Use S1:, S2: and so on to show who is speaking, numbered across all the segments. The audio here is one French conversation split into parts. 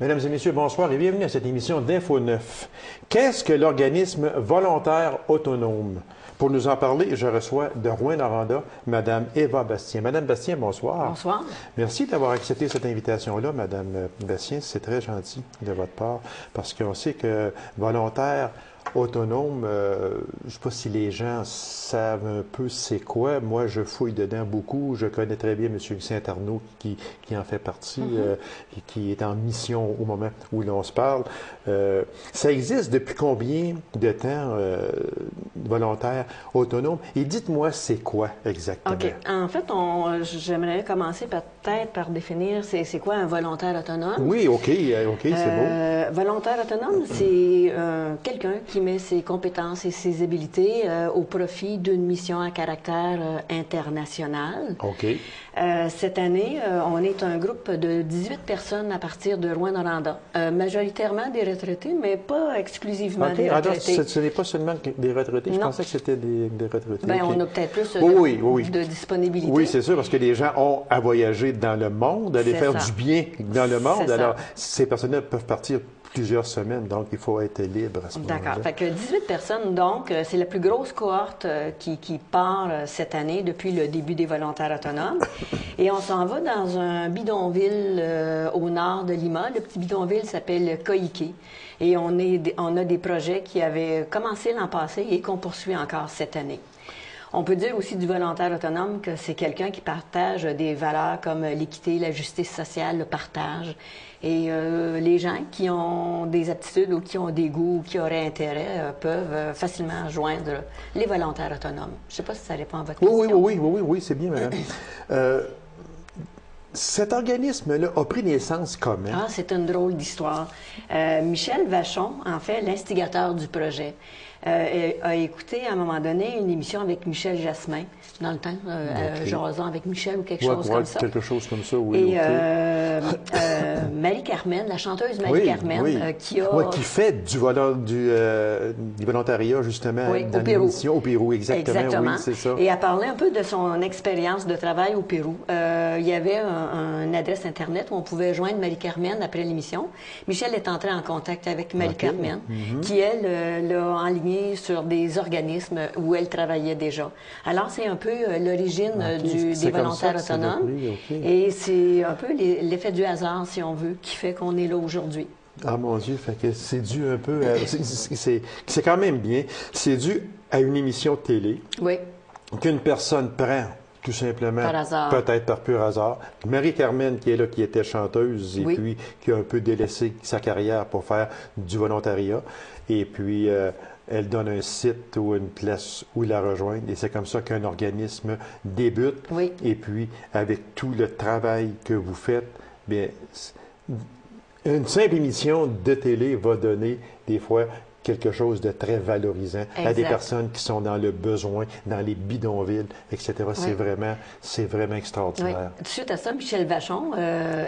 S1: Mesdames et messieurs, bonsoir et bienvenue à cette émission d'Info 9. Qu'est-ce que l'organisme volontaire autonome? Pour nous en parler, je reçois de Rouyn-Noranda Mme Eva Bastien. Madame Bastien, bonsoir.
S2: Bonsoir.
S1: Merci d'avoir accepté cette invitation-là, Madame Bastien. C'est très gentil de votre part parce qu'on sait que volontaire autonome, je ne sais pas si les gens savent un peu c'est quoi. Moi, je fouille dedans beaucoup. Je connais très bien M. Saint-Arnaud qui en fait partie et qui est en mission au moment où l'on se parle. Ça existe depuis combien de temps, volontaire autonome? Et dites-moi, c'est quoi exactement?
S2: OK. En fait, j'aimerais commencer peut-être par définir c'est quoi un volontaire autonome.
S1: Oui, OK, c'est beau.
S2: Volontaire autonome, c'est quelqu'un qui met ses compétences et ses habiletés au profit d'une mission à caractère international.
S1: OK.
S2: Cette année, on est un groupe de 18 personnes à partir de Rouyn-Noranda. Majoritairement des retraités, mais pas exclusivement des retraités.
S1: Alors, ce n'est pas seulement des retraités. Je pensais que c'était des retraités.
S2: Bien, on a peut-être plus de disponibilité.
S1: Oui, c'est sûr, parce que les gens ont à voyager dans le monde, aller faire du bien dans le monde. Alors, ces personnes-là peuvent partir plusieurs semaines, donc il faut être libre à ce moment-là.
S2: D'accord. Fait que 18 personnes, donc, c'est la plus grosse cohorte qui part cette année depuis le début des volontaires autonomes. Et on s'en va dans un bidonville au nord de Lima. Le petit bidonville s'appelle Coique. Et on a des projets qui avaient commencé l'an passé et qu'on poursuit encore cette année. On peut dire aussi du volontaire autonome que c'est quelqu'un qui partage des valeurs comme l'équité, la justice sociale, le partage. Et les gens qui ont des aptitudes ou qui ont des goûts ou qui auraient intérêt peuvent facilement joindre les volontaires autonomes. Je ne sais pas si ça répond à votre question.
S1: Oui, c'est bien, madame. Cet organisme-là a pris naissance comment?
S2: Ah, c'est une drôle d'histoire. Michel Vachon, en fait, l'instigateur du projet, a écouté à un moment donné une émission avec Michel Jasmin, dans le temps, jasant avec Michel ou quelque chose comme ça.
S1: Quelque chose comme ça, oui.
S2: Et Marie-Carmen, la chanteuse Marie-Carmen, qui
S1: fait du volontariat, justement, dans l'émission au Pérou, exactement. Oui, c'est ça.
S2: Et elle parlait un peu de son expérience de travail au Pérou. Il y avait une adresse Internet où on pouvait joindre Marie-Carmen après l'émission. Michel est entré en contact avec Marie-Carmen, qui, elle, l'a enlignée sur des organismes où elle travaillait déjà. Alors, c'est un peu l'origine des volontaires autonomes. Et c'est un peu l'effet du hasard, si on veut, qui fait qu'on est là aujourd'hui.
S1: Ah, mon Dieu, fait que c'est dû un peu... c'est quand même bien. C'est dû à une émission de télé.
S2: Oui.
S1: Qu'une personne prend, tout simplement,
S2: par hasard.
S1: Peut-être par pur hasard. Marie-Carmen, qui est là, qui était chanteuse, et puis qui a un peu délaissé sa carrière pour faire du volontariat. Et puis... elle donne un site ou une place où la rejoindre. Et c'est comme ça qu'un organisme débute.
S2: Oui.
S1: Et puis, avec tout le travail que vous faites, bien, une simple émission de télé va donner, des fois, quelque chose de très valorisant à des personnes qui sont dans le besoin, dans les bidonvilles, etc. Oui. C'est vraiment extraordinaire.
S2: Oui. Suite à ça, Michel Vachon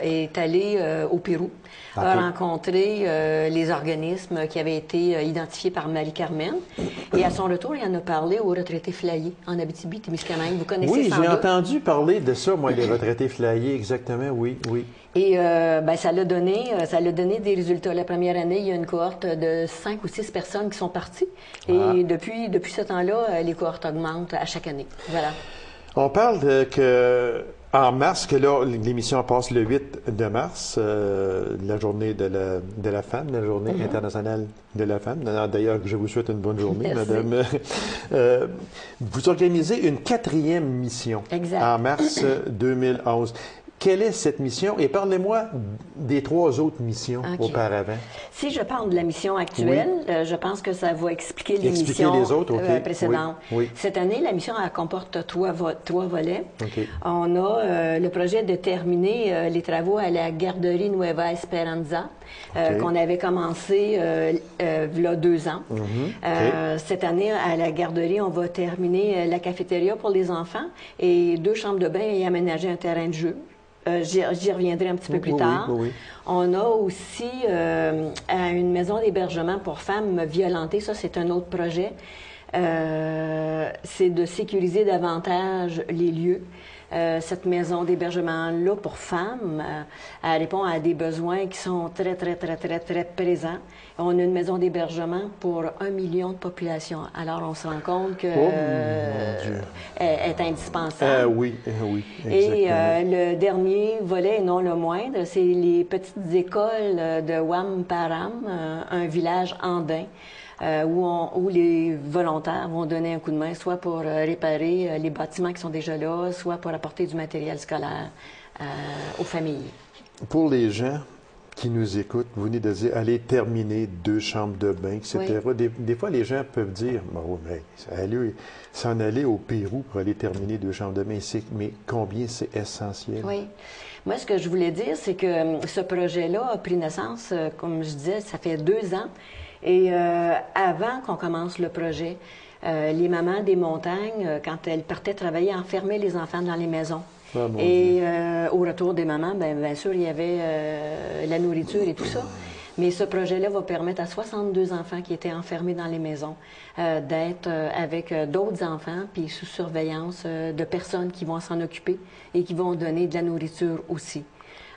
S2: est allé au Pérou, a rencontré les organismes qui avaient été identifiés par Marie-Carmen. Et à son retour, il en a parlé aux retraités flyés en Abitibi-Témiscamingue. Vous connaissez sans doute?
S1: Oui, j'ai entendu parler de ça, moi, les retraités flyés, exactement, oui.
S2: Et ça l'a donné des résultats. La première année, il y a une cohorte de 5 ou 6 personnes qui sont parties. Et depuis ce temps-là, les cohortes augmentent à chaque année. Voilà.
S1: On parle en mars, que là, l'émission passe le 8 de mars, la journée de la femme, la journée internationale de la femme. D'ailleurs, je vous souhaite une bonne journée, madame. Vous organisez une 4e mission en mars 2011. Quelle est cette mission? Et parlez-moi des 3 autres missions auparavant.
S2: Si je parle de la mission actuelle, je pense que ça va expliquer les missions
S1: les autres,
S2: précédentes.
S1: Oui.
S2: Cette année, la mission elle comporte 3 volets. On a le projet de terminer les travaux à la garderie Nueva Esperanza, qu'on avait commencé il y a 2 ans. Cette année, à la garderie, on va terminer la cafétéria pour les enfants et 2 chambres de bain et aménager un terrain de jeu. J'y reviendrai un petit peu plus tard. On a aussi une maison d'hébergement pour femmes violentées. Ça, c'est un autre projet. c'est de sécuriser davantage les lieux. Cette maison d'hébergement-là pour femmes, elle répond à des besoins qui sont très, très, très, très, très présents. On a une maison d'hébergement pour 1 million de population. Alors, on se rend compte que est indispensable.
S1: Oui, exactement.
S2: Et le dernier volet, et non le moindre, c'est les petites écoles de Wamparam, un village andin, où les volontaires vont donner un coup de main, soit pour réparer les bâtiments qui sont déjà là, soit pour apporter du matériel scolaire aux familles.
S1: Pour les gens qui nous écoutent, vous venez de dire, allez terminer 2 chambres de bain, etc. Oui. Des fois, les gens peuvent dire, oh, mais s'en aller au Pérou pour aller terminer 2 chambres de bain, mais combien c'est essentiel?
S2: Oui. Moi, ce que je voulais dire, c'est que ce projet-là a pris naissance, comme je disais, ça fait 2 ans. Et avant qu'on commence le projet, les mamans des montagnes, quand elles partaient travailler, enfermaient les enfants dans les maisons.
S1: Ah,
S2: et au retour des mamans, bien sûr, il y avait la nourriture et tout ça. Mais ce projet-là va permettre à 62 enfants qui étaient enfermés dans les maisons d'être avec d'autres enfants, puis sous surveillance de personnes qui vont s'en occuper et qui vont donner de la nourriture aussi.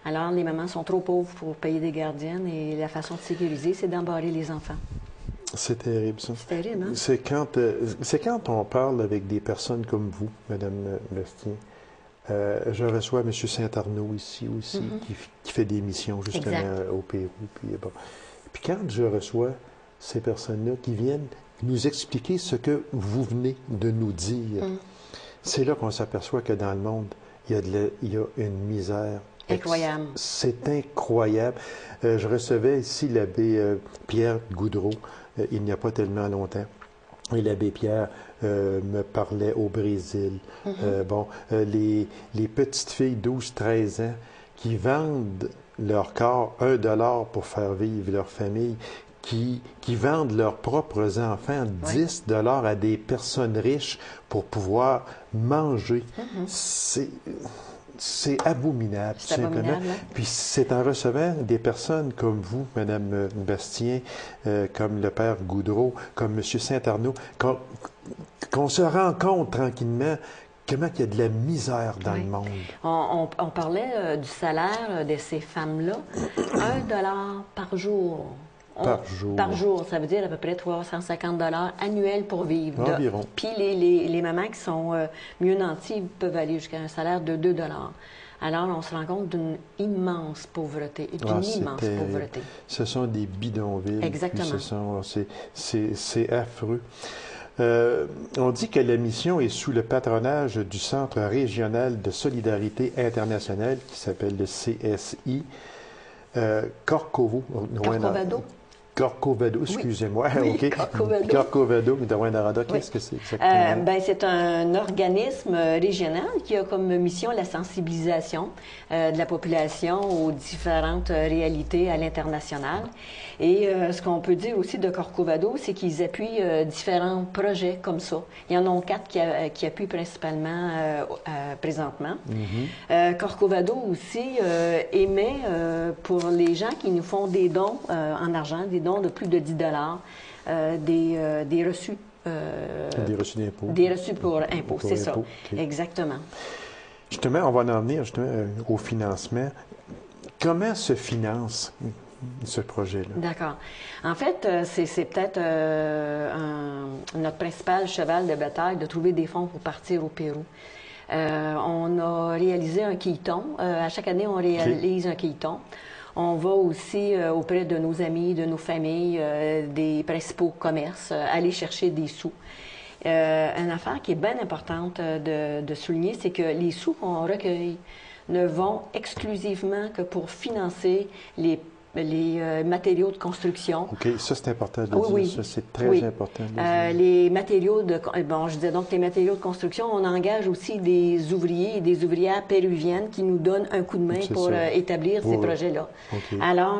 S2: Alors, les mamans sont trop pauvres pour payer des gardiennes et la façon de sécuriser, c'est d'embarrer les enfants.
S1: C'est terrible, ça.
S2: C'est terrible, hein?
S1: C'est quand on parle avec des personnes comme vous, Mme Bastien. Je reçois M. Saint-Arnaud ici aussi, qui fait des missions justement au Pérou. Puis quand je reçois ces personnes-là qui viennent nous expliquer ce que vous venez de nous dire, c'est là qu'on s'aperçoit que dans le monde, il y a une misère.
S2: Incroyable.
S1: C'est incroyable. Je recevais ici l'abbé Pierre Goudreau il n'y a pas tellement longtemps. Et l'abbé Pierre me parlait au Brésil. Les petites filles 12-13 ans qui vendent leur corps 1 $ pour faire vivre leur famille, qui vendent leurs propres enfants 10 $ à des personnes riches pour pouvoir manger. C'est abominable, tout simplement.
S2: Abominable, hein?
S1: Puis c'est en recevant des personnes comme vous, Mme Bastien, comme le père Goudreau, comme M. Saint-Arnaud, qu'on se rend compte tranquillement comment il y a de la misère dans le monde.
S2: On parlait du salaire de ces femmes-là. 1 $ par jour. Par jour, ça veut dire à peu près 350 $ annuels pour vivre.
S1: Environ.
S2: Puis les mamans qui sont mieux nanties peuvent aller jusqu'à un salaire de 2 $. Alors, on se rend compte d'une immense pauvreté. Pauvreté.
S1: Ce sont des bidonvilles.
S2: Exactement.
S1: C'est affreux. On dit que la mission est sous le patronage du Centre régional de solidarité internationale qui s'appelle le CSI. Corcovado, excusez-moi.
S2: Oui,
S1: OK. Corcovado de Rwanda. Qu'est-ce que c'est exactement?
S2: C'est un organisme régional qui a comme mission la sensibilisation de la population aux différentes réalités à l'international. Et ce qu'on peut dire aussi de Corcovado, c'est qu'ils appuient différents projets comme ça. Il y en a 4 qui appuient principalement présentement. Corcovado aussi émet pour les gens qui nous font des dons en argent, des dons de plus de 10 $, des reçus.
S1: Des reçus d'impôts.
S2: Des reçus pour impôts, c'est ça. Okay. Exactement.
S1: Justement, on va en venir au financement. Comment se finance ce projet-là? D'accord.
S2: En fait, c'est peut-être notre principal cheval de bataille de trouver des fonds pour partir au Pérou. On a réalisé un quilleton. À chaque année, on réalise un quilleton. On va aussi auprès de nos amis, de nos familles, des principaux commerces, aller chercher des sous. Une affaire qui est bien importante de souligner, c'est que les sous qu'on recueille ne vont exclusivement que pour financer les matériaux de construction.
S1: OK, ça c'est important de dire. Ça, c'est très important de dire.
S2: Les matériaux je disais donc les matériaux de construction, on engage aussi des ouvriers et des ouvrières péruviennes qui nous donnent un coup de main pour établir ces projets-là. Okay. Alors,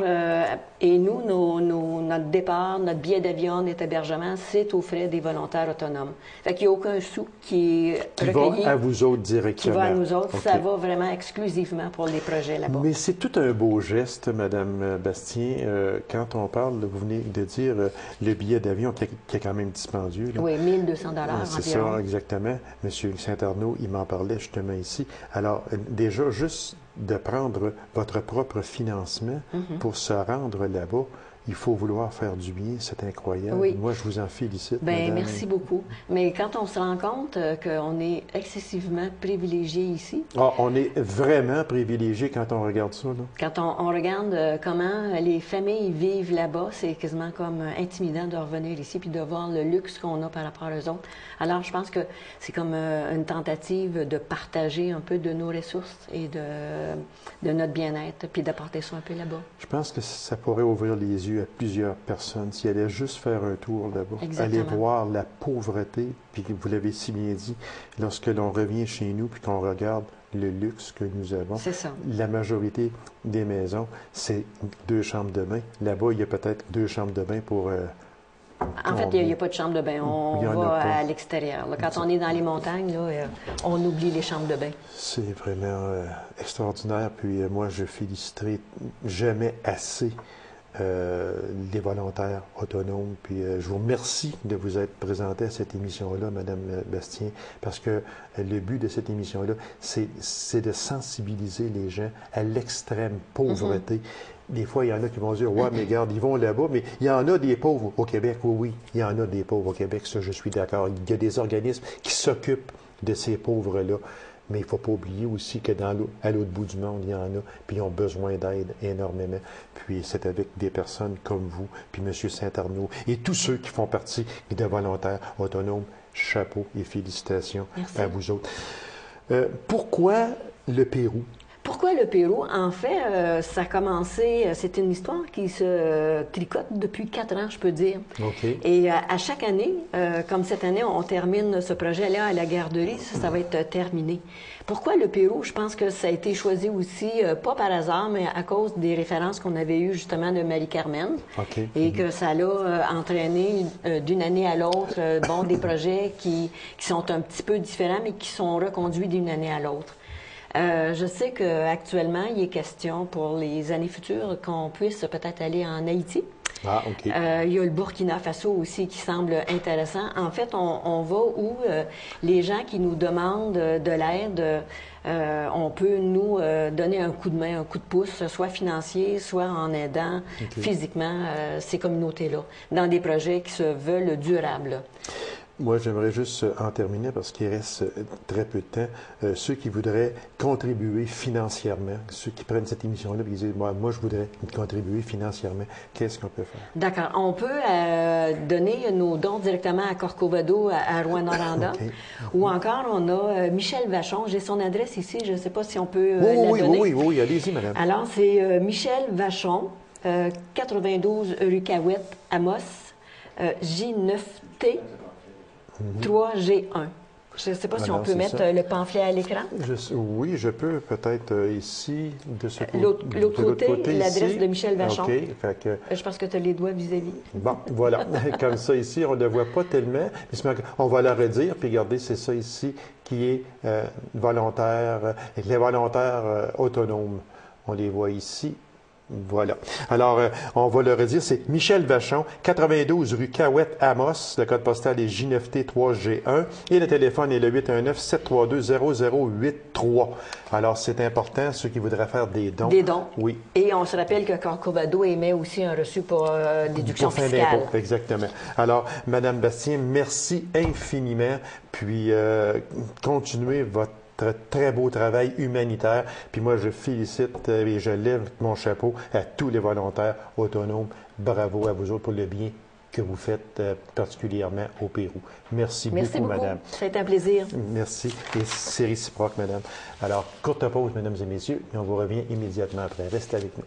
S2: et nous, notre départ, notre billet d'avion, notre hébergement, c'est aux frais des volontaires autonomes. Fait qu'il n'y a aucun sou qui est recueilli.
S1: Va à vous autres directement.
S2: Qui va à nous autres. Okay. Ça va vraiment exclusivement pour les projets là-bas.
S1: Mais c'est tout un beau geste, Mme Bastien, quand on parle, vous venez de dire le billet d'avion qui est quand même dispendieux. Là.
S2: Oui, 1 200 environ.
S1: C'est ça, exactement. Monsieur Saint-Arnaud, il m'en parlait justement ici. Alors, déjà, juste de prendre votre propre financement pour se rendre là-bas, il faut vouloir faire du bien, c'est incroyable.
S2: Oui.
S1: Moi, je vous en félicite.
S2: Bien,
S1: madame.
S2: merci beaucoup. Mais quand on se rend compte qu'on est excessivement privilégié ici,
S1: Ah, on est vraiment privilégié quand on regarde ça. Là.
S2: quand on regarde comment les familles vivent là-bas, c'est quasiment comme intimidant de revenir ici puis de voir le luxe qu'on a par rapport aux autres. Alors, je pense que c'est comme une tentative de partager un peu de nos ressources et de notre bien-être, puis d'apporter ça un peu là-bas.
S1: Je pense que ça pourrait ouvrir les yeux à plusieurs personnes s'ils allaient juste faire un tour là-bas, aller voir la pauvreté, puis vous l'avez si bien dit, lorsque l'on revient chez nous puis qu'on regarde le luxe que nous avons.
S2: C'est ça.
S1: La majorité des maisons, c'est 2 chambres de bain. Là-bas, il y a peut-être 2 chambres de bain pour...
S2: En fait, il n'y a pas de chambre de bain. On va à l'extérieur. Quand on est dans les montagnes, là, on oublie les chambres de bain.
S1: C'est vraiment extraordinaire. Puis moi, je féliciterai jamais assez les volontaires autonomes. Puis je vous remercie de vous être présenté à cette émission-là, Madame Bastien, parce que le but de cette émission-là, c'est de sensibiliser les gens à l'extrême pauvreté. Des fois, il y en a qui vont dire « Ouais, mais regarde, ils vont là-bas. » Mais il y en a des pauvres au Québec, oui, il y en a des pauvres au Québec, ça, je suis d'accord. Il y a des organismes qui s'occupent de ces pauvres-là. Mais il ne faut pas oublier aussi que à l'autre bout du monde, il y en a, puis ils ont besoin d'aide énormément. Puis c'est avec des personnes comme vous, puis M. Saint-Arnaud, et tous ceux qui font partie des volontaires autonomes, chapeau et félicitations à vous autres. Pourquoi le Pérou?
S2: Pourquoi le Pérou? En fait, ça a commencé, c'est une histoire qui se tricote depuis 4 ans, je peux dire.
S1: Okay.
S2: Et à chaque année, comme cette année, on termine ce projet-là à la garderie, ça va être terminé. Pourquoi le Pérou? Je pense que ça a été choisi aussi, pas par hasard, mais à cause des références qu'on avait eues justement de Marie-Carmen.
S1: Okay.
S2: Et que ça l'a entraîné d'une année à l'autre, bon, des projets qui sont un petit peu différents, mais qui sont reconduits d'une année à l'autre. Je sais qu'actuellement, il est question pour les années futures qu'on puisse peut-être aller en Haïti.
S1: Ah, OK.
S2: Il y a le Burkina Faso aussi qui semble intéressant. En fait, on va où les gens qui nous demandent de l'aide, on peut nous donner un coup de main, un coup de pouce, soit financier, soit en aidant physiquement ces communautés-là, dans des projets qui se veulent durables.
S1: Moi, j'aimerais juste en terminer, parce qu'il reste très peu de temps, ceux qui voudraient contribuer financièrement, ceux qui prennent cette émission-là et qui disent « Moi, je voudrais contribuer financièrement », qu'est-ce qu'on peut faire? D'accord.
S2: On peut donner nos dons directement à Corcovado, à Rouyn-Noranda, ou encore on a Michel Vachon, j'ai son adresse ici, je ne sais pas si on peut la donner.
S1: Oui, allez-y, madame.
S2: Alors, c'est Michel Vachon, 92 rue Cahouette, Amos, J9T. 3G1. Je ne sais pas si on peut mettre le pamphlet à l'écran.
S1: Oui, je peux peut-être ici, de ce côté.
S2: L'autre côté, l'adresse de Michel Vachon.
S1: OK. Fait que...
S2: Je pense que tu as les doigts vis-à-vis.
S1: Bon, voilà. Comme ça ici, on ne le voit pas tellement. On va le redire, puis regardez, c'est ça ici qui est volontaire, les volontaires autonomes. On les voit ici. Voilà. Alors, on va le redire, c'est Michel Vachon, 92 rue Cahouette, Amos. Le code postal est J9T3G1 et le téléphone est le 819-732-0083. Alors, c'est important, ceux qui voudraient faire des dons.
S2: Des dons.
S1: Oui.
S2: Et on se rappelle que Corcovado émet aussi un reçu pour déduction fiscale.
S1: Exactement. Alors, Madame Bastien, merci infiniment. Puis, continuez votre très beau travail humanitaire. Puis moi, je félicite et je lève mon chapeau à tous les volontaires autonomes. Bravo à vous autres pour le bien que vous faites particulièrement au Pérou. Merci beaucoup, madame.
S2: C'est un plaisir.
S1: Merci. Et c'est réciproque, madame. Alors, courte pause, mesdames et messieurs, et on vous revient immédiatement après. Restez avec nous.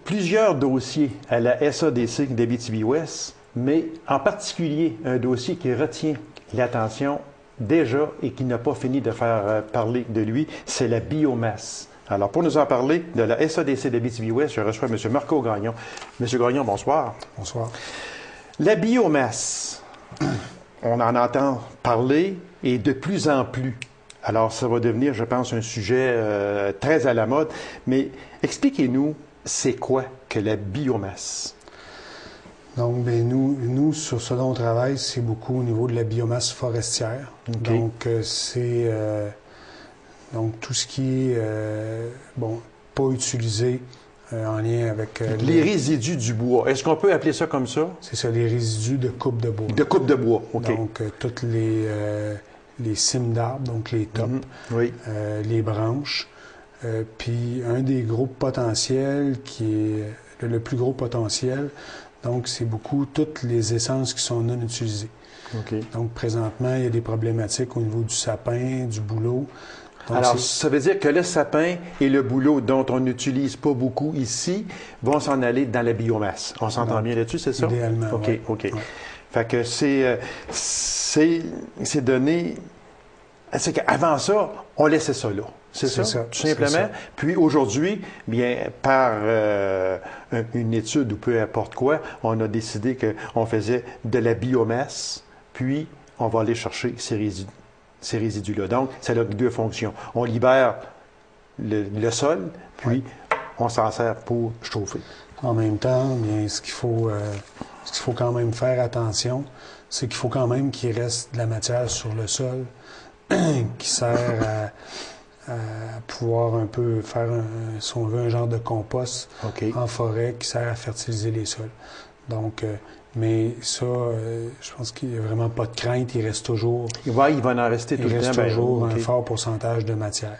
S1: Plusieurs dossiers à la SADC d'Abitibi-Ouest, mais en particulier un dossier qui retient l'attention déjà et qui n'a pas fini de faire parler de lui, c'est la biomasse. Alors, pour nous en parler de la SADC d'Abitibi-Ouest, je reçois M. Marco Gagnon. M. Gagnon, bonsoir.
S3: Bonsoir.
S1: La biomasse, on en entend parler et de plus en plus. Alors, ça va devenir, je pense, un sujet très à la mode. Mais expliquez-nous, c'est quoi que la biomasse?
S3: Donc, bien, nous, sur ce dont on travaille, c'est beaucoup au niveau de la biomasse forestière.
S1: Okay.
S3: Donc, c'est donc tout ce qui est, pas utilisé en lien avec...
S1: les résidus du bois. Est-ce qu'on peut appeler ça comme ça?
S3: C'est ça, les résidus de coupe de bois.
S1: De coupe de bois, OK.
S3: Donc, toutes les cimes d'arbres, donc les tops,
S1: oui.
S3: les branches. Puis, un des gros potentiels qui est le plus gros potentiel, donc, c'est beaucoup toutes les essences qui sont non utilisées.
S1: Okay.
S3: Donc, présentement, il y a des problématiques au niveau du sapin, du bouleau. Donc,
S1: alors, ça veut dire que le sapin et le bouleau, dont on n'utilise pas beaucoup ici, vont s'en aller dans la biomasse. On s'entend bien là-dessus, c'est ça?
S3: Idéalement,
S1: OK,
S3: ouais.
S1: OK.
S3: Ouais.
S1: Fait que c'est donné... C'est qu'avant ça, on laissait ça là. C'est ça, tout simplement. Ça. Puis aujourd'hui, bien, par une étude ou peu importe quoi, on a décidé qu'on faisait de la biomasse, puis on va aller chercher ces résidus-là. Donc, ça a deux fonctions. On libère le sol, puis on s'en sert pour chauffer.
S3: En même temps, bien, ce qu'il faut quand même faire attention, c'est qu'il faut quand même qu'il reste de la matière sur le sol qui sert à pouvoir un peu faire, si on veut, un genre de compost en forêt qui sert à fertiliser les sols. Donc, mais ça, je pense qu'il n'y a vraiment pas de crainte. Il reste toujours...
S1: il va en rester tout le temps.
S3: Il reste toujours un fort pourcentage de matière.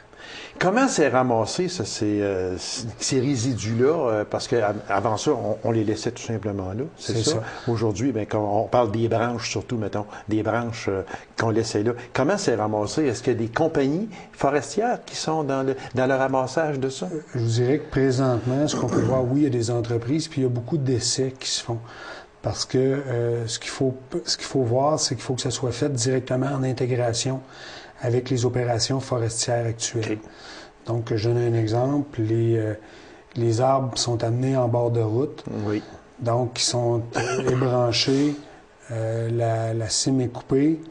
S1: Comment c'est ramassé, ça, ces résidus-là? Parce qu'avant ça, on les laissait tout simplement là. C'est ça. Aujourd'hui, bien, quand on parle des branches, surtout, mettons, des branches qu'on laissait là. Comment c'est ramassé? Est-ce qu'il y a des compagnies forestières qui sont dans le ramassage de ça?
S3: Je vous dirais que présentement, ce qu'on peut voir, oui, il y a des entreprises, puis il y a beaucoup d'essais qui se font. Parce que ce qu'il faut voir, c'est qu'il faut que ça soit fait directement en intégration avec les opérations forestières actuelles. Okay. Donc, je donne un exemple. Les arbres sont amenés en bord de route.
S1: Oui.
S3: Donc, ils sont ébranchés. La cime est coupée.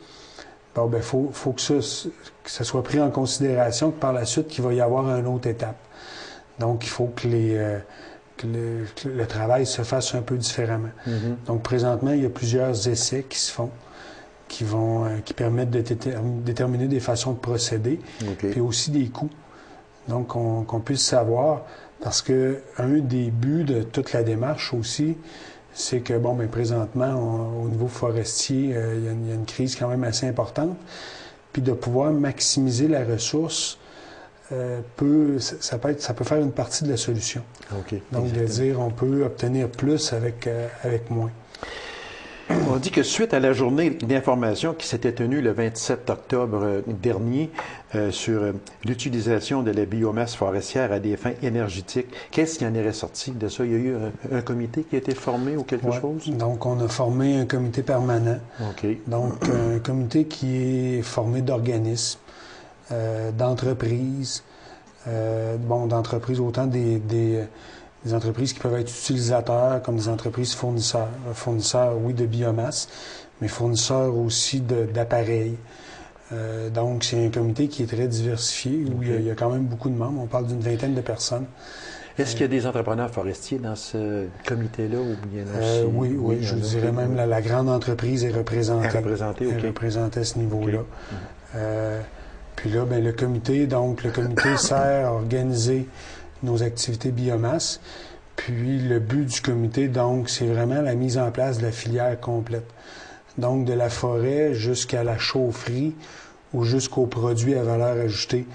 S3: Bon, ben, faut que ça soit pris en considération que par la suite, qu'il va y avoir une autre étape. Donc, il faut que le travail se fasse un peu différemment. Mm-hmm. Donc, présentement, il y a plusieurs essais qui se font, qui permettent de déterminer des façons de procéder, puis aussi des coûts. Donc, qu'on puisse savoir, parce que un des buts de toute la démarche aussi, c'est que, bon, bien, présentement, au niveau forestier, il y a une crise quand même assez importante, puis de pouvoir maximiser la ressource, ça peut faire une partie de la solution.
S1: Okay,
S3: donc, exactement. De dire, on peut obtenir plus avec moins.
S1: On dit que suite à la journée d'information qui s'était tenue le 27 octobre dernier sur l'utilisation de la biomasse forestière à des fins énergétiques, qu'est-ce qui en est ressorti de ça? Il y a eu un comité qui a été formé ou quelque chose? Donc,
S3: on a formé un comité permanent.
S1: Okay.
S3: Donc, un comité qui est formé d'organismes, d'entreprises, d'entreprises autant des entreprises qui peuvent être utilisateurs comme des entreprises fournisseurs. Fournisseurs, oui, de biomasse, mais fournisseurs aussi d'appareils. Donc, c'est un comité qui est très diversifié, où il y a quand même beaucoup de membres. On parle d'une vingtaine de personnes.
S1: Est-ce qu'il y a des entrepreneurs forestiers dans ce comité-là ou bien
S3: oui, je dirais même la grande entreprise est représentée.
S1: Elle
S3: représentée à ce niveau-là. Puis là, bien, le comité sert à organiser nos activités biomasse. Puis le but du comité, donc, c'est vraiment la mise en place de la filière complète. Donc, de la forêt jusqu'à la chaufferie ou jusqu'aux produits à valeur ajoutée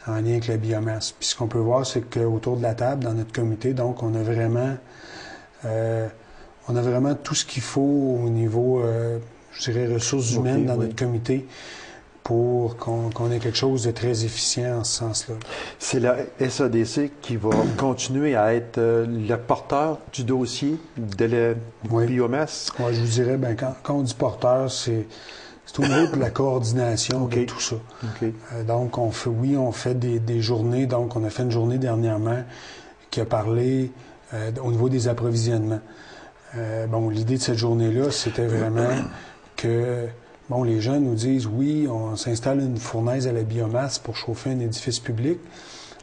S3: en lien avec la biomasse. Puis ce qu'on peut voir, c'est qu'autour de la table, dans notre comité, donc, on a vraiment tout ce qu'il faut au niveau, je dirais, ressources humaines dans notre comité, pour qu'on ait quelque chose de très efficient en ce sens-là.
S1: C'est la SADC qui va continuer à être le porteur du dossier de la biomasse?
S3: Oui, je vous dirais, bien, quand on dit porteur, c'est au niveau de la coordination de tout ça. Donc, on fait des journées. Donc, on a fait une journée dernièrement qui a parlé au niveau des approvisionnements. L'idée de cette journée-là, c'était vraiment que bon, les gens nous disent, oui, on s'installe une fournaise à la biomasse pour chauffer un édifice public,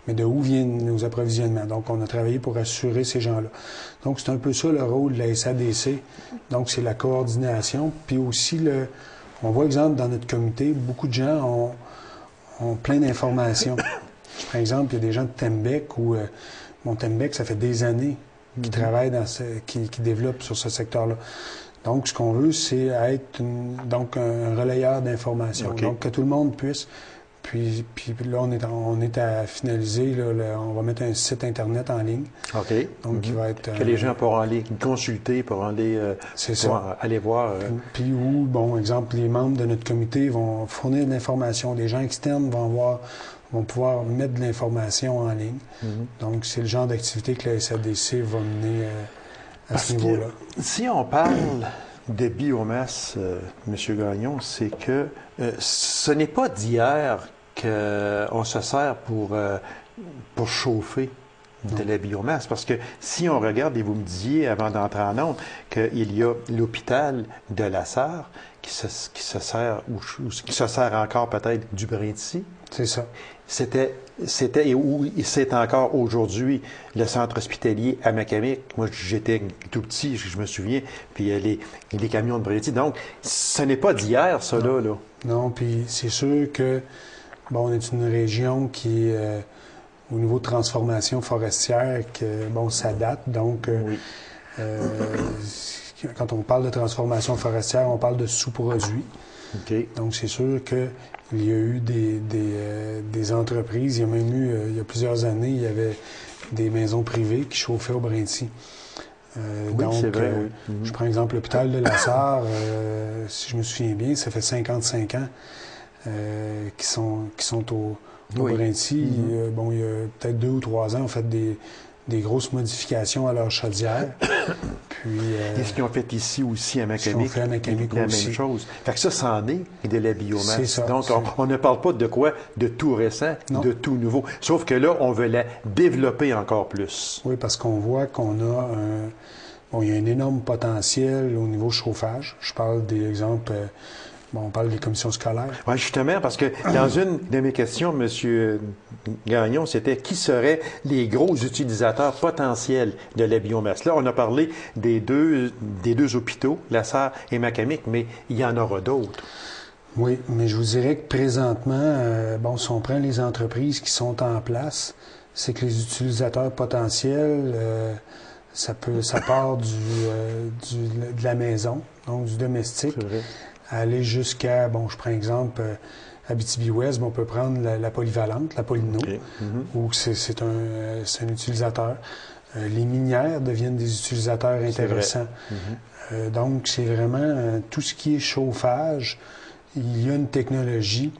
S3: mais de où viennent nos approvisionnements? Donc, on a travaillé pour assurer ces gens-là. Donc, c'est un peu ça le rôle de la SADC. Donc, c'est la coordination. Puis aussi, on voit, exemple, dans notre comité, beaucoup de gens ont plein d'informations. Par exemple, il y a des gens de Tembec où, Tembec, ça fait des années qu'ils travaillent qui développent sur ce secteur-là. Donc, ce qu'on veut, c'est être un relayeur d'informations.
S1: Okay.
S3: Donc, que tout le monde puisse. Puis là, on est à finaliser. Là, on va mettre un site Internet en ligne.
S1: OK.
S3: Donc, qui va être...
S1: que les gens pourront aller consulter, pourront aller, aller voir.
S3: Puis où, bon, exemple, les membres de notre comité vont fournir de l'information. Les gens externes vont pouvoir mettre de l'information en ligne. Donc, c'est le genre d'activité que la SADC va mener à ce niveau-là.
S1: Si on parle de biomasse, M. Gagnon, c'est que ce n'est pas d'hier qu'on se sert pour chauffer de la biomasse. Parce que si on regarde, et vous me disiez avant d'entrer en ondes, qu'il y a l'hôpital de la Sarre qui se sert, ou qui se sert encore peut-être du Brinty.
S3: C'est ça.
S1: C'était et où c'est encore aujourd'hui le centre hospitalier à Macamic. Moi, j'étais tout petit, je me souviens, puis les camions de Brinty. Donc, ce n'est pas d'hier, ça, là.
S3: Non, puis c'est sûr que, bon, on est une région qui est, au niveau de transformation forestière, que, bon, ça date. Donc, quand on parle de transformation forestière, on parle de sous-produits.
S1: Okay.
S3: Donc, c'est sûr qu'il y a eu des entreprises. Il y a même eu, il y a plusieurs années, il y avait des maisons privées qui chauffaient au Brinty.
S1: Oui, c'est vrai.
S3: Je prends exemple l'hôpital de la Sarre. Si je me souviens bien, ça fait 55 ans qui sont au Brinty. Bon, il y a peut-être 2 ou 3 ans, on fait des grosses modifications à leur chaudière. Puis,
S1: et ce qu'ils ont fait ici aussi à Macamic,
S3: ce qu'on fait à Macamic
S1: la
S3: aussi.
S1: même chose. Fait que ça, c'en est de la biomasse.
S3: C'est ça,
S1: donc, on ne parle pas de quoi? De tout récent, de tout nouveau. Sauf que là, on veut la développer encore plus.
S3: Oui, parce qu'on voit qu'on a il y a un énorme potentiel au niveau chauffage. Je parle des exemples... on parle des commissions scolaires.
S1: Oui, justement, parce que dans une de mes questions, M. Gagnon, c'était qui seraient les gros utilisateurs potentiels de la biomasse? Là, on a parlé des deux hôpitaux, La Sarre et Macamic, mais il y en aura d'autres.
S3: Oui, mais je vous dirais que présentement, si on prend les entreprises qui sont en place, c'est que les utilisateurs potentiels, ça part de la maison, donc du domestique. C'est vrai. Aller jusqu'à, je prends exemple, Abitibi-Ouest, on peut prendre la polyvalente, la Polino, où c'est un utilisateur. Les minières deviennent des utilisateurs intéressants. Donc, c'est vraiment tout ce qui est chauffage. Il y a une technologie,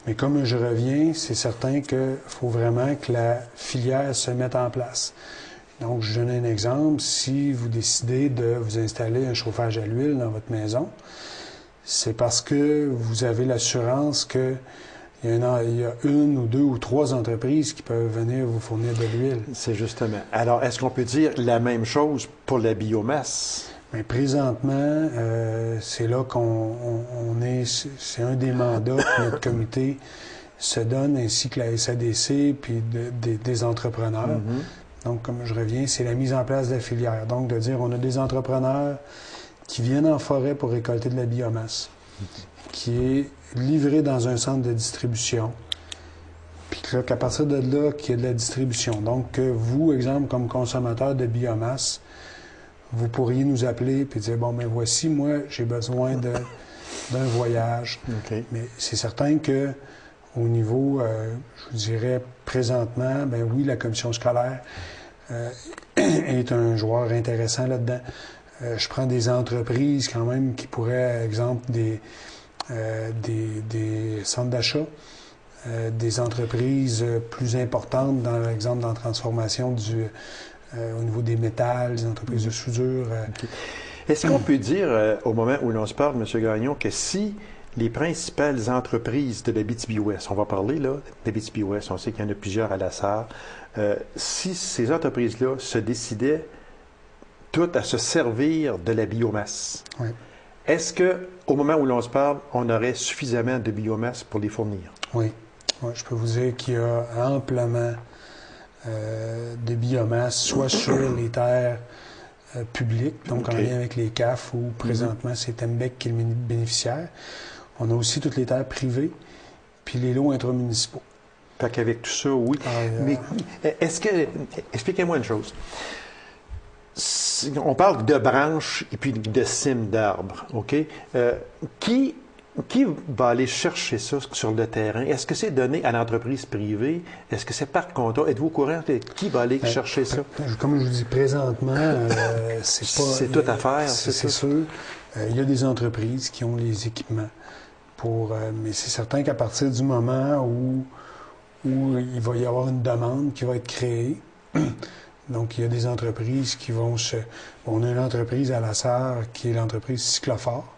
S3: mais comme je reviens, c'est certain qu'il faut vraiment que la filière se mette en place. Donc, je donne un exemple. Si vous décidez de vous installer un chauffage à l'huile dans votre maison, c'est parce que vous avez l'assurance qu'il y a 1 ou 2 ou 3 entreprises qui peuvent venir vous fournir de l'huile.
S1: C'est justement. Alors, est-ce qu'on peut dire la même chose pour la biomasse?
S3: Bien, présentement, c'est là qu'on est... C'est un des mandats que notre comité se donne, ainsi que la SADC, puis des entrepreneurs. Donc, comme je reviens, c'est la mise en place de la filière. Donc, de dire, on a des entrepreneurs qui viennent en forêt pour récolter de la biomasse, qui est livrée dans un centre de distribution, puis qu'à partir de là, qu'il y ait de la distribution. Donc, que vous, exemple, comme consommateur de biomasse, vous pourriez nous appeler et dire, voici, moi, j'ai besoin d'un voyage.
S1: Okay.
S3: Mais c'est certain que au niveau, je vous dirais, présentement, oui, la commission scolaire est un joueur intéressant là-dedans. Je prends des entreprises quand même qui pourraient, exemple, des centres d'achat, des entreprises plus importantes, dans l'exemple, dans la transformation au niveau des métals, des entreprises de soudure.
S1: Okay. Est-ce qu'on peut dire, au moment où l'on se parle, M. Gagnon, que si les principales entreprises de l'Abitibi-Ouest, on va parler là d'Abitibi-Ouest, on sait qu'il y en a plusieurs à la Sarre, si ces entreprises-là se décidaient toutes à se servir de la biomasse, Est-ce qu'au moment où l'on se parle, on aurait suffisamment de biomasse pour les fournir?
S3: Oui. Oui, je peux vous dire qu'il y a amplement de biomasse, soit sur les terres publiques, donc en lien avec les CAF, où présentement c'est Tembec qui est le bénéficiaire. On a aussi toutes les terres privées, puis les lots intramunicipaux.
S1: Fait qu'avec tout ça, oui. Mais est-ce que... Expliquez-moi une chose. On parle de branches et puis de cimes d'arbres, OK? Qui va aller chercher ça sur le terrain? Est-ce que c'est donné à l'entreprise privée? Est-ce que c'est par contrat? Êtes-vous au courant de qui va aller chercher ça?
S3: Comme je vous dis, présentement, c'est pas...
S1: C'est toute affaire,
S3: c'est sûr. Il y a des entreprises qui ont les équipements pour... mais c'est certain qu'à partir du moment où il va y avoir une demande qui va être créée, donc il y a des entreprises qui vont se... On a une entreprise à La Sarre qui est l'entreprise Cyclophore,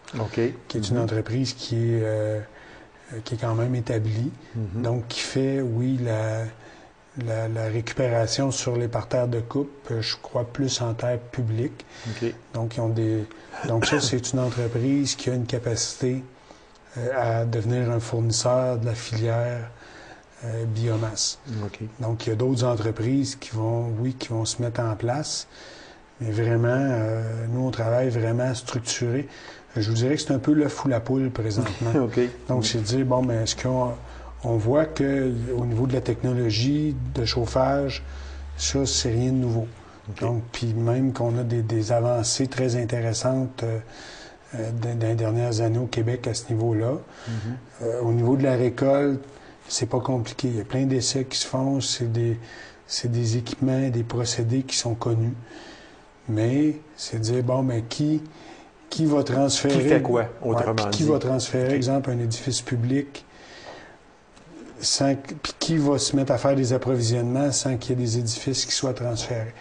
S3: qui est une entreprise qui est quand même établie, donc qui fait, oui, la récupération sur les parterres de coupe, je crois, plus en terre publique. Donc, donc ça, c'est une entreprise qui a une capacité à devenir un fournisseur de la filière biomasse. Donc, il y a d'autres entreprises qui vont se mettre en place, mais vraiment, nous, on travaille vraiment structuré. Je vous dirais que c'est un peu l'œuf ou la poule présentement. Donc, c'est de dire, bon, mais est-ce qu'on voit qu'au niveau de la technologie de chauffage, ça, c'est rien de nouveau. Donc, puis même qu'on a des avancées très intéressantes dans les dernières années au Québec à ce niveau-là. Au niveau de la récolte, c'est pas compliqué. Il y a plein d'essais qui se font. C'est des équipements, des procédés qui sont connus. Mais c'est de dire, bon, mais qui va transférer...
S1: Qui fait quoi, autrement dit?
S3: Qui va transférer, exemple, un édifice public, puis qui va se mettre à faire des approvisionnements sans qu'il y ait des édifices qui soient transférés.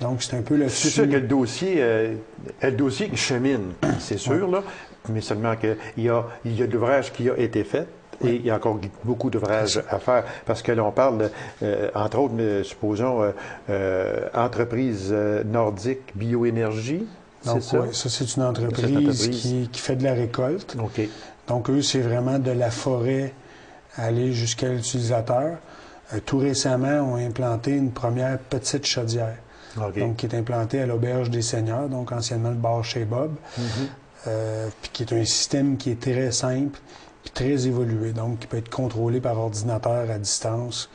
S3: Donc, c'est un peu le...
S1: C'est sûr que le dossier chemine, c'est sûr, là, mais seulement qu'il y a de l'ouvrage qui a été fait. Et il y a encore beaucoup d'ouvrages à faire, parce que là, on parle, entre autres, supposons, entreprise nordique bioénergie, c'est ça?
S3: Oui, ça, c'est une entreprise qui fait de la récolte. Donc, eux, c'est vraiment de la forêt aller jusqu'à l'utilisateur. Tout récemment, on a implanté une première petite chaudière, donc qui est implantée à l'Auberge des Seigneurs, donc anciennement le bar chez Bob, puis qui est un système qui est très simple, puis très évolué, donc qui peut être contrôlé par ordinateur à distance.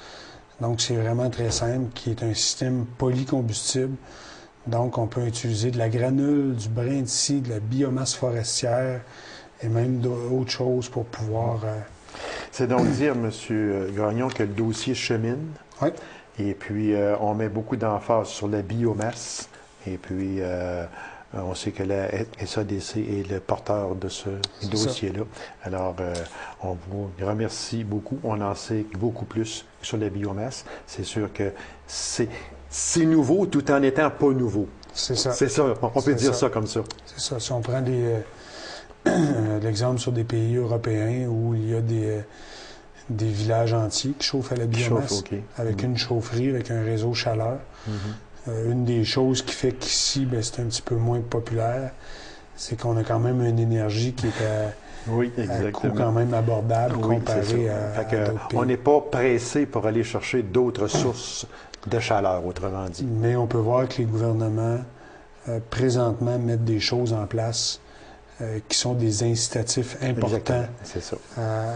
S3: Donc, c'est vraiment très simple, qui est un système polycombustible. Donc, on peut utiliser de la granule, du brin de scie, de la biomasse forestière et même d'autres choses pour pouvoir...
S1: C'est donc dire, M. Gagnon, que le dossier chemine. Et puis, on met beaucoup d'emphase sur la biomasse. Et puis... on sait que la SADC est le porteur de ce dossier-là. Alors, on vous remercie beaucoup. On en sait beaucoup plus sur la biomasse. C'est sûr que c'est nouveau tout en étant pas nouveau.
S3: C'est ça.
S1: C'est ça. On peut dire ça comme ça.
S3: C'est ça. Si on prend l'exemple sur des pays européens où il y a des villages entiers qui chauffent à la biomasse, avec une chaufferie, avec un réseau chaleur. Une des choses qui fait qu'ici, c'est un petit peu moins populaire, c'est qu'on a quand même une énergie qui est à coût quand même abordable comparé à d'autres pays.
S1: On n'est pas pressé pour aller chercher d'autres sources de chaleur, autrement dit.
S3: Mais on peut voir que les gouvernements, présentement, mettent des choses en place qui sont des incitatifs importants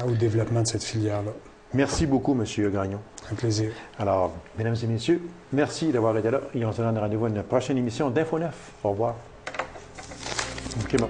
S3: au développement de cette filière-là.
S1: Merci beaucoup, M. Gagnon.
S3: Un plaisir.
S1: Alors, mesdames et messieurs, merci d'avoir été là et on se donne rendez-vous à une prochaine émission d'Info 9. Au revoir. OK, bon.